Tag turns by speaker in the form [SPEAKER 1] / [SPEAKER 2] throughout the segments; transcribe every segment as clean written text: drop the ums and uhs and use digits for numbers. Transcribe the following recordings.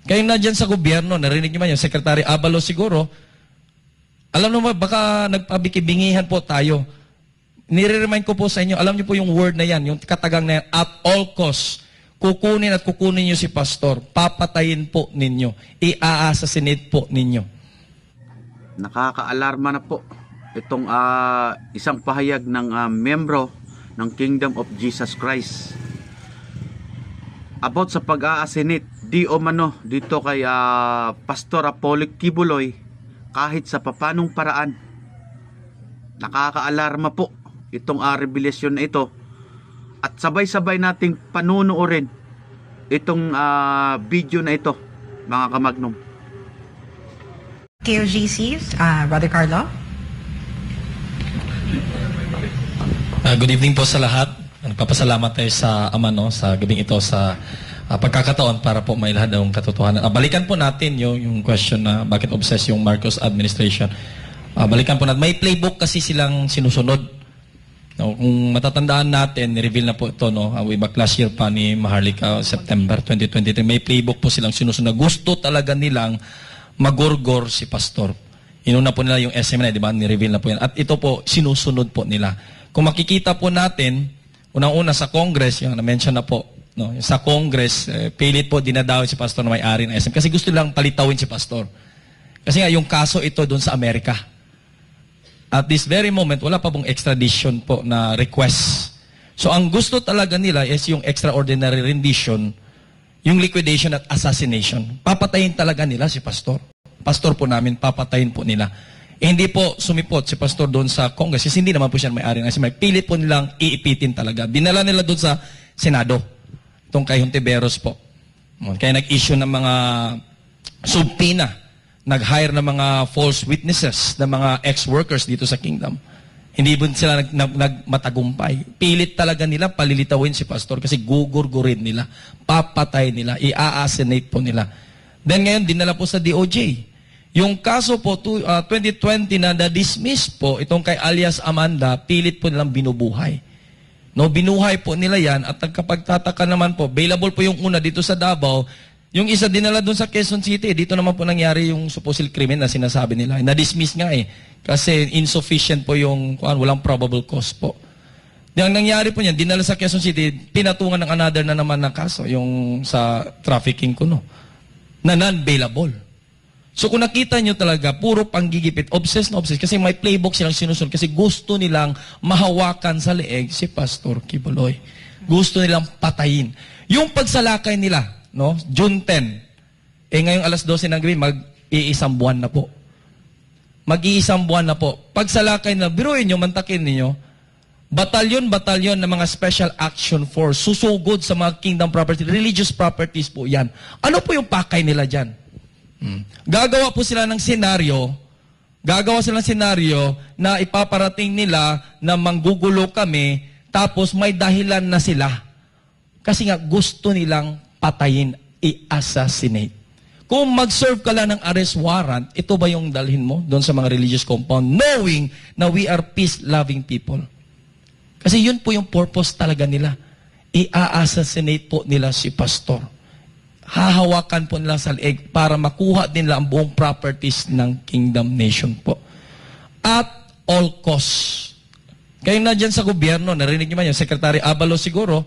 [SPEAKER 1] Kayo na dyan sa gobyerno, narinig niyo ba yung Secretary Abalos siguro, alam mo ba, baka nagpabikibingihan po tayo. Nire-remind ko po sa inyo, alam niyo po yung word na yan, yung katagang na yan, at all costs, kukunin at kukunin niyo si pastor, papatayin po ninyo, i-assassinate po ninyo.
[SPEAKER 2] Nakaka-alarma na po itong isang pahayag ng membro ng Kingdom of Jesus Christ about sa pag-assassinate di umano dito kay Pastor Apollo Kibuloy kahit sa papanong paraan. Nakaka-alarma po itong revelasyon na ito, at sabay-sabay nating panunuorin itong video na ito, mga kamagnum.
[SPEAKER 3] KOGCs, Brother Carlo.
[SPEAKER 1] Good evening po sa lahat. Nagpapasalamat tayo sa Ama, no, sa gabing ito sa pagkakataon para po mailahad ang katotohanan. Balikan po natin yung question na bakit obsessed yung Marcos administration. Balikan po natin. May playbook kasi silang sinusunod. No, kung matatandaan natin, ni-reveal na po ito, no, way back last year pa ni Maharlika, September 2023. May playbook po silang sinusunod. Gusto talaga nilang magorgor si pastor. Inuna po nila yung SMNI, di ba? Ni-reveal na po yan. At ito po, sinusunod po nila. Kung makikita po natin, unang-una sa Congress, yung na-mention na po, no, sa Congress, pilit po dinadawin si pastor na may-ari ng SM. Kasi gusto lang palitawin si pastor. Kasi nga, yung kaso ito doon sa Amerika. At this very moment, wala pa pong extradition po na request. So, ang gusto talaga nila is yung extraordinary rendition, yung liquidation at assassination. Papatayin talaga nila si pastor. Pastor po namin, papatayin po nila. Hindi po sumipot si pastor doon sa Congress kasi hindi naman po siya may-ari ng SM. Pilit po nilang iipitin talaga. Dinala nila doon sa Senado. Itong kay Hontiveros po. Kaya nag-issue ng mga subpoena, nag-hire ng mga false witnesses, ng mga ex-workers dito sa kingdom. Hindi po sila nagmatagumpay. Pilit talaga nila palilitawin si pastor kasi gugurgurin nila, papatay nila, i-assassinate po nila. Then ngayon, dinala po sa DOJ. Yung kaso po, 2020 na na-dismiss po, itong kay alias Amanda, pilit po nilang binubuhay. No, binuhay po nila yan at nagkapagtataka naman po, available po yung una dito sa Davao, yung isa dinala doon sa Quezon City, dito naman po nangyari yung supposed crimen na sinasabi nila. Na-dismiss nga kasi insufficient po yung, walang probable cause po. Yung nangyari po niyan, dinala sa Quezon City, pinatungan ng another na naman na kaso, yung sa trafficking kuno, na non-bailable. So kung nakita nyo talaga, puro panggigipit, obsessed na obsessed, kasi may playbook silang sinusunod, kasi gusto nilang mahawakan sa leeg si Pastor Kibuloy. Gusto nilang patayin. Yung pagsalakay nila, no, June 10, ngayong alas 12 ng gabi, mag-iisang buwan na po. Mag-iisang buwan na po. Pagsalakay na, biruin nyo, mantakin ninyo, batalyon ng mga Special Action Force, susugod sa mga kingdom property, religious properties po yan. Ano po yung pakay nila dyan? Gagawa po sila ng senaryo, na ipaparating nila na manggugulo kami, tapos may dahilan na sila. Kasi nga gusto nilang patayin, i-assassinate. Kung mag-serve ka lang ng arrest warrant, ito ba yung dalhin mo doon sa mga religious compound, knowing na we are peace-loving people? Kasi yun po yung purpose talaga nila. I-assassinate po nila si pastor. Hahawakan po nila sa leeg para makuha din nila ang buong properties ng kingdom nation po. At all costs. Kayo na dyan sa gobyerno, narinig niyo ba yung Secretary Abalos siguro,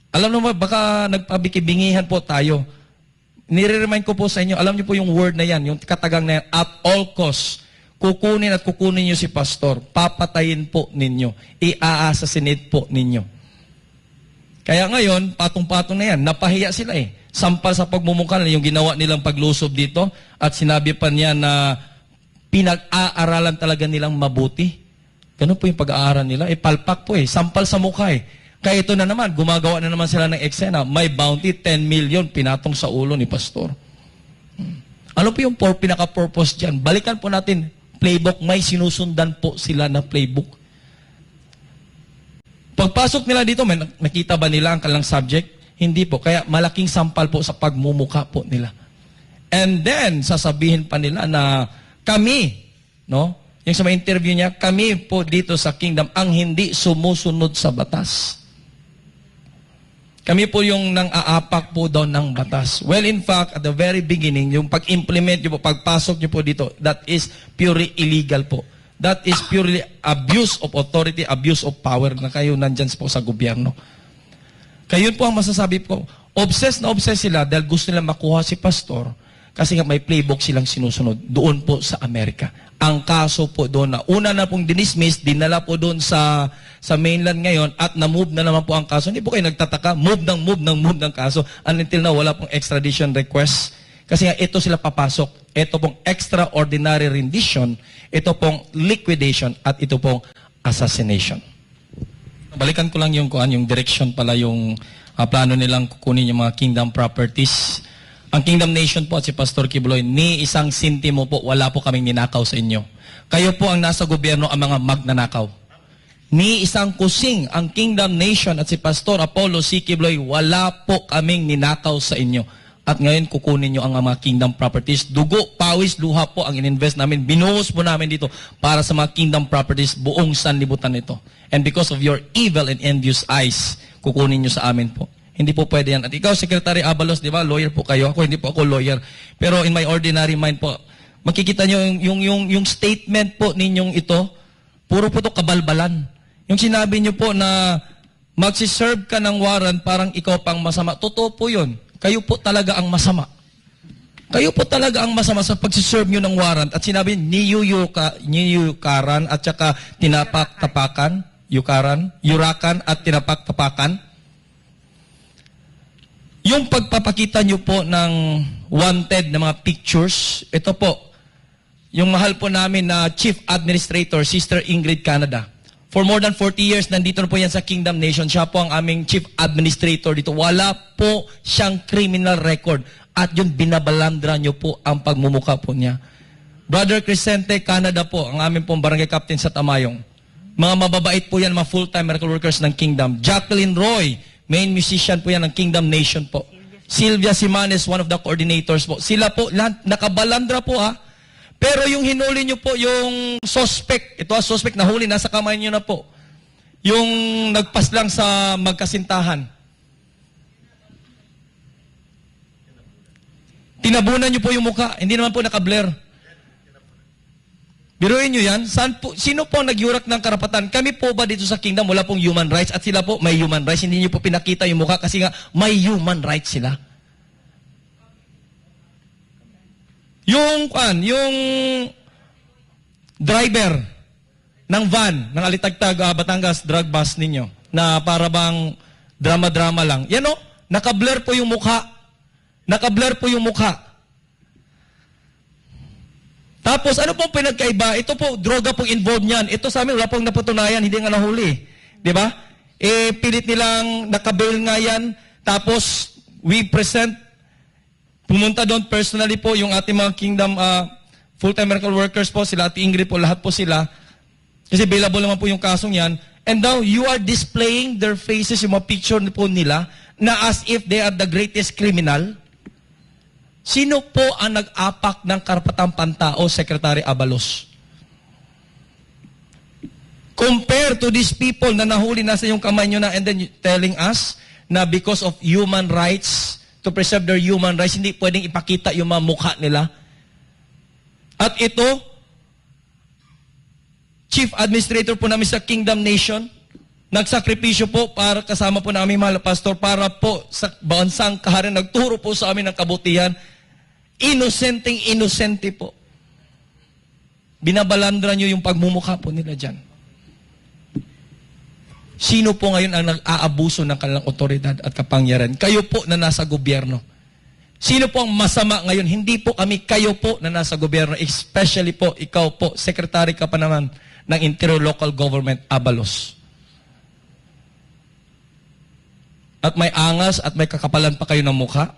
[SPEAKER 1] alam mo ba, baka nagpabikibingihan po tayo. Nire-remind ko po sa inyo, alam niyo po yung word na yan, yung katagang na yan, at all costs, kukunin at kukunin niyo si pastor, papatayin po ninyo, i-assassinate po ninyo. Kaya ngayon, patong-patong na yan, napahiya sila Sampal sa pagmumukha nila yung ginawa nilang paglusob dito at sinabi pa niya na pinag-aaralan talaga nilang mabuti. Ganun po yung pag-aaral nila. Palpak po sampal sa mukha Kaya ito na naman, gumagawa na naman sila ng eksena. May bounty, 10 million, pinatong sa ulo ni pastor. Ano po yung pinaka-purpose dyan? Balikan po natin, playbook, may sinusundan po sila na playbook. Pagpasok nila dito, may nakita ba nila ang kalang subject? Hindi po. Kaya malaking sampal po sa pagmumukha po nila. And then, sasabihin pa nila na kami, no? Yung sa may interview niya, kami po dito sa kingdom ang hindi sumusunod sa batas. Kami po yung nang-aapak po daw ng batas. Well, in fact, at the very beginning, yung pag-implement nyo po, pagpasok nyo po dito, that is purely illegal po. That is purely abuse of authority, abuse of power na kayo nandyan po sa gobyerno. Kayo po ang masasabi po, obsessed sila dahil gusto nila makuha si pastor kasi nga may playbook silang sinusunod doon po sa Amerika. Ang kaso po doon na una na pong dinismiss, dinala po doon sa mainland ngayon at na-move na naman po ang kaso. Hindi po kayo nagtataka, move ng kaso. Until now, wala pong extradition request. Kasi nga ito sila papasok. Ito pong extraordinary rendition, ito pong liquidation at ito pong assassination. Balikan ko lang yung direction pala yung plano nilang kukunin yung mga kingdom properties. Ang Kingdom Nation po at si Pastor Quiboloy, ni isang sintimo po, wala po kaming ninakaw sa inyo. Kayo po ang nasa gobyerno ang mga magnanakaw. Ni isang kusing, ang Kingdom Nation at si Pastor Apollo C. Quiboloy, wala po kaming ninakaw sa inyo. At ngayon kukunin nyo ang mga kingdom properties. Dugo, pawis, luha po ang ininvest namin. Binuhos po namin dito para sa mga kingdom properties buong sanlibutan nito. And because of your evil and envious eyes, kukunin nyo sa amin po. Hindi po pwede yan. At ikaw, Secretary Abalos, di ba? Lawyer po kayo. Ako, hindi po ako lawyer. Pero in my ordinary mind po, makikita nyo yung statement po ninyong ito, puro po ito kabalbalan. Yung sinabi nyo po na magsiserve ka ng warrant parang ikaw pang masama. Totoo po yun. Kayo po talaga ang masama. Kayo po talaga ang masama sa pagsiserve nyo ng warrant. At sinabi, niyuyukaran at saka tinapak-tapakan, yurakan at tinapak-tapakan. Yung pagpapakita nyo po ng wanted na mga pictures, ito po, yung mahal po namin na Chief Administrator, Sister Ingrid Canada. For more than 40 years, nandito na po yan sa Kingdom Nation. Siya po ang aming Chief Administrator dito. Wala po siyang criminal record. At yun, binabalandra nyo po ang pagmumuka po niya. Brother Crescente Canada po, ang aming pong barangay captain sa Tamayong. Mga mababait po yan, mga full-time miracle workers ng Kingdom. Jacqueline Roy, main musician po yan ng Kingdom Nation po. Sylvia Simanes, one of the coordinators po. Sila po, nakabalandra po ha. Pero yung hinuli nyo po, yung suspect, ito suspect, nahuli, nasa kamay nyo na po. Yung nagpas lang sa magkasintahan. Tinabunan nyo po yung mukha, hindi naman po nakablur. Biruin nyo yan, sino po nagyurak ng karapatan? Kami po ba dito sa Kingdom, wala pong human rights at sila po may human rights, hindi nyo po pinakita yung mukha kasi nga may human rights sila. Yung driver ng van, ng Alitagtag, Batangas drug bus ninyo, na para bang drama-drama lang. Yan o, nakablur po yung mukha. Nakablur po yung mukha. Tapos, ano pong pinagkaiba? Ito po, droga pong involved niyan. Ito sa amin, wala pong napatunayan, hindi nga nahuli. Di ba? Pilit nilang nakabail nga yan. Tapos, we present, pumunta doon personally po yung ating mga Kingdom full-time miracle workers po, sila, Ate Ingrid po, lahat po sila. Kasi available naman po yung kasong yan. And now, you are displaying their faces, yung mga picture po nila, na as if they are the greatest criminal. Sino po ang nag-apak ng karapatang pantao, Secretary Abalos? Compare to these people na nahuli nasa yung kamay nyo na and then telling us na because of human rights, to preserve their human rights, hindi pwedeng ipakita yung mga mukha nila. At ito, Chief Administrator po namin sa Kingdom Nation, nagsakripisyo po para kasama po namin mahal pastor para po sa bansang kaharian, nagturo po sa amin ng kabutihan. Inosente po. Binabalandra nyo yung pagmumukha po nila dyan. Sino po ngayon ang nag-aabuso ng kanilang otoridad at kapangyarihan? Kayo po na nasa gobyerno. Sino po ang masama ngayon? Hindi po kami, kayo po na nasa gobyerno. Especially po, ikaw po, Secretary ka pa naman ng Interior Local Government, Abalos. At may angas at may kakapalan pa kayo ng mukha.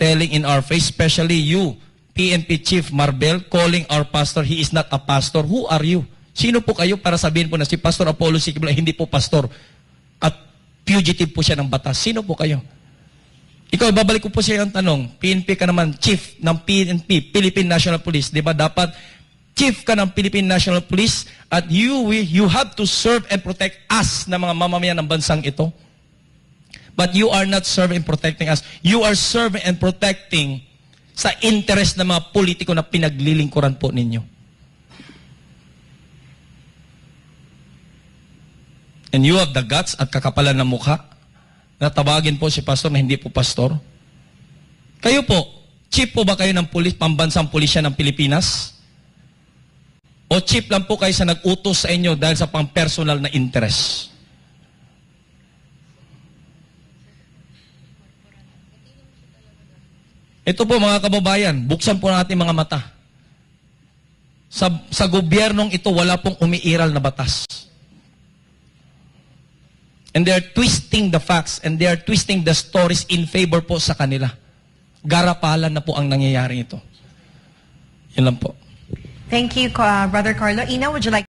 [SPEAKER 1] Telling in our face, especially you, PNP Chief Marbel, calling our pastor, he is not a pastor. Who are you? Sino po kayo para sabihin po na si Pastor Apollo C. Quiboloy hindi po pastor at fugitive po siya ng batas? Sino po kayo? Ikaw, babalik ko po siya yung tanong. PNP ka naman, Chief ng PNP, Philippine National Police. Di ba dapat Chief ka ng Philippine National Police at you have to serve and protect us na mga mamamayan ng bansang ito? But you are not serving and protecting us. You are serving and protecting sa interest ng mga politiko na pinaglilingkuran po ninyo. And you have the guts at kakapalan ng mukha na tawagin po si pastor na hindi po pastor. Kayo po, chief po ba kayo ng pambansang pulisya ng Pilipinas? O chief lang po kayo sa nag-utos sa inyo dahil sa pang-personal na interest? Ito po mga kababayan, buksan po natin mga mata. Sa gobyernong ito, wala pong umiiral na batas. And they are twisting the facts and they are twisting the stories in favor po sa kanila. Garapalan na po ang nangyayari ito. Yun lang po.
[SPEAKER 3] Thank you, Brother Carlo. Ina, would you like